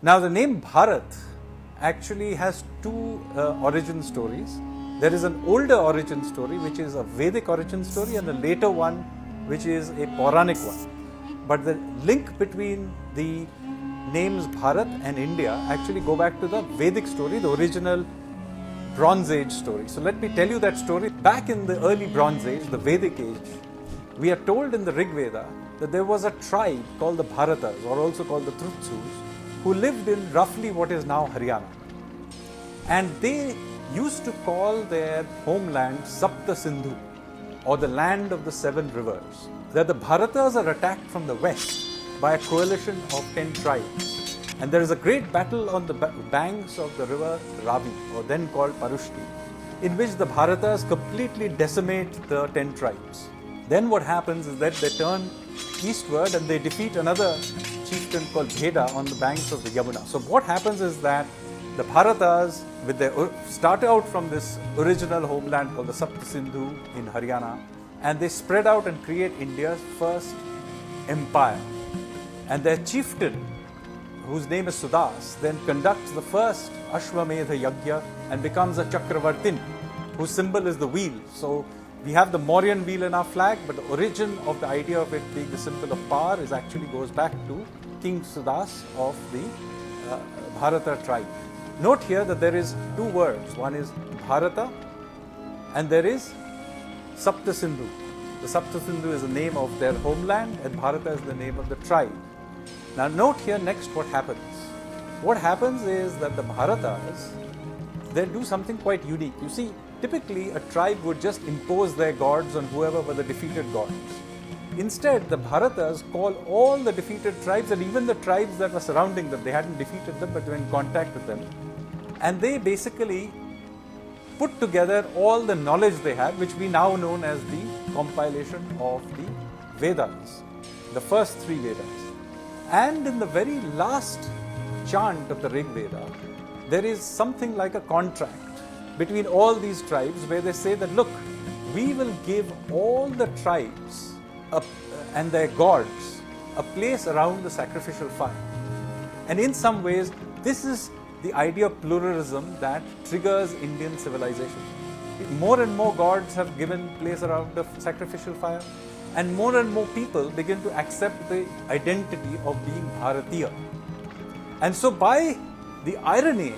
Now the name Bharat actually has two origin stories. There is an older origin story which is a Vedic origin story, and a later one which is a Puranic one. But the link between the names Bharat and India actually go back to the Vedic story, the original Bronze Age story. So let me tell you that story. Back in the early Bronze Age, the Vedic age, we are told in the Rig Veda that there was a tribe called the Bharatas, or also called the Trutsus, who lived in roughly what is now Haryana. And they used to call their homeland Sapta Sindhu, or the land of the 7 rivers. That the Bharatas are attacked from the west by a coalition of 10 tribes. And there is a great battle on the banks of the river Ravi, or then called Parushti, in which the Bharatas completely decimate the 10 tribes. Then what happens is that they turn eastward and they defeat another chieftain called Bheda on the banks of the Yamuna. So what happens is that the Bharatas start out from this original homeland called the Sapta Sindhu in Haryana, and they spread out and create India's first empire. And their chieftain, whose name is Sudas, then conducts the first Ashwamedha Yagya and becomes a Chakravartin, whose symbol is the wheel. So we have the Mauryan wheel in our flag, but the origin of the idea of it being the symbol of power actually goes back to King Sudas of the Bharata tribe. Note here that there is 2 words. One is Bharata and there is Sapta Sindhu. The Sapta Sindhu is the name of their homeland and Bharata is the name of the tribe. Now note here next what happens. What happens is that the Bharatas, they do something quite unique. You see, typically a tribe would just impose their gods on whoever were the defeated gods. Instead, the Bharatas call all the defeated tribes, and even the tribes that were surrounding them, they hadn't defeated them but were in contact with them, and they basically put together all the knowledge they had, which we now know as the compilation of the Vedas, the first 3 Vedas. And in the very last chant of the Rig Veda, there is something like a contract between all these tribes where they say that, look, we will give all the tribes and their gods a place around the sacrificial fire. And in some ways, this is the idea of pluralism that triggers Indian civilization. More and more gods have given place around the sacrificial fire, and more people begin to accept the identity of being Bharatiya. And so by the Iron Age,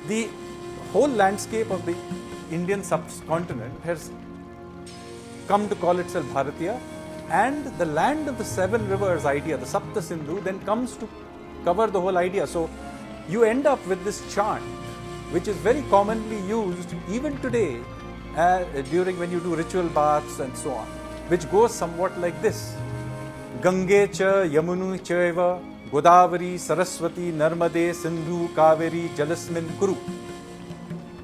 the whole landscape of the Indian subcontinent has come to call itself Bharatiya, and the land of the 7 rivers idea, the Sapta Sindhu, then comes to cover the whole idea. So you end up with this chant, which is very commonly used even today during when you do ritual baths and so on, which goes somewhat like this: Gange cha Yamunu chaiva Godavari Saraswati Narmade Sindhu Kaveri Jalasmin Kuru.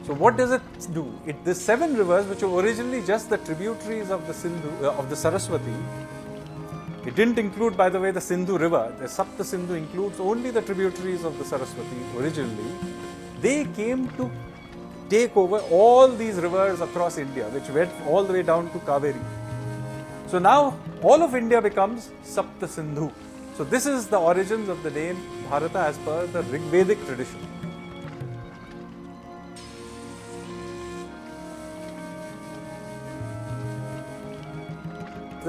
So what does it do? The 7 rivers, which were originally just the tributaries of the Sindhu, of the Saraswati, it didn't include, by the way, the Sindhu river. The Sapta Sindhu includes only the tributaries of the Saraswati originally. They came to take over all these rivers across India, which went all the way down to Kaveri. So now all of India becomes Sapta Sindhu. So this is the origins of the name Bharata as per the Rig Vedic tradition.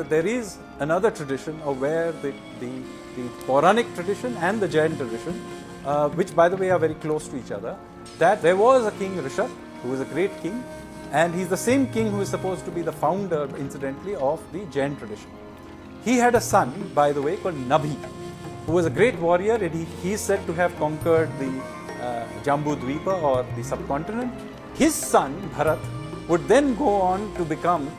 There is another tradition of where the Puranic tradition and the Jain tradition, which by the way are very close to each other, that there was a king Rishabh, who was a great king, and he's the same king who is supposed to be the founder, incidentally, of the Jain tradition. He had a son, by the way, called Nabhi, who was a great warrior, and he is said to have conquered the Jambu Dvipa, or the subcontinent. His son, Bharat, would then go on to become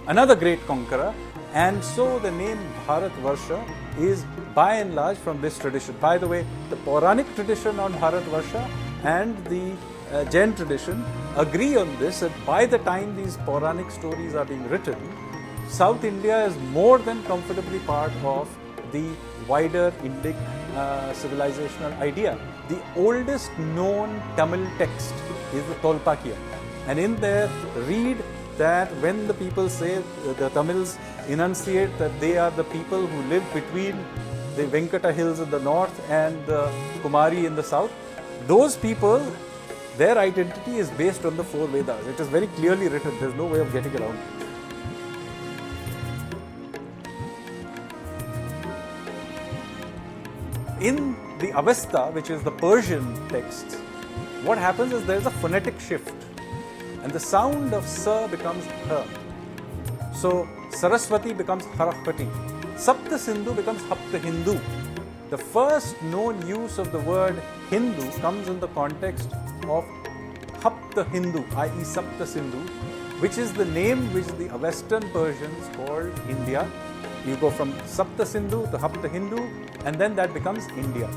another great conqueror, and so the name Bharat Varsha is by and large from this tradition. By the way, the Puranic tradition on Bharat Varsha and the Jain tradition agree on this, that by the time these Puranic stories are being written, South India is more than comfortably part of the wider Indic civilizational idea. The oldest known Tamil text is the Tolpakya, and in there read that when the people say, the Tamils enunciate that they are the people who live between the Venkata hills in the north and the Kumari in the south. Those people, their identity is based on the 4 Vedas. It is very clearly written. There's no way of getting around it. In the Avesta, which is the Persian text, what happens is there is a phonetic shift and the sound of Sa becomes Ha. So Saraswati becomes Harahpati. Sapta Sindhu becomes Hapta Hindu. The first known use of the word Hindu comes in the context of Hapta Hindu, i.e. Sapta Sindhu, which is the name which the Western Persians called India. You go from Sapta Sindhu to Hapta Hindu, and then that becomes India.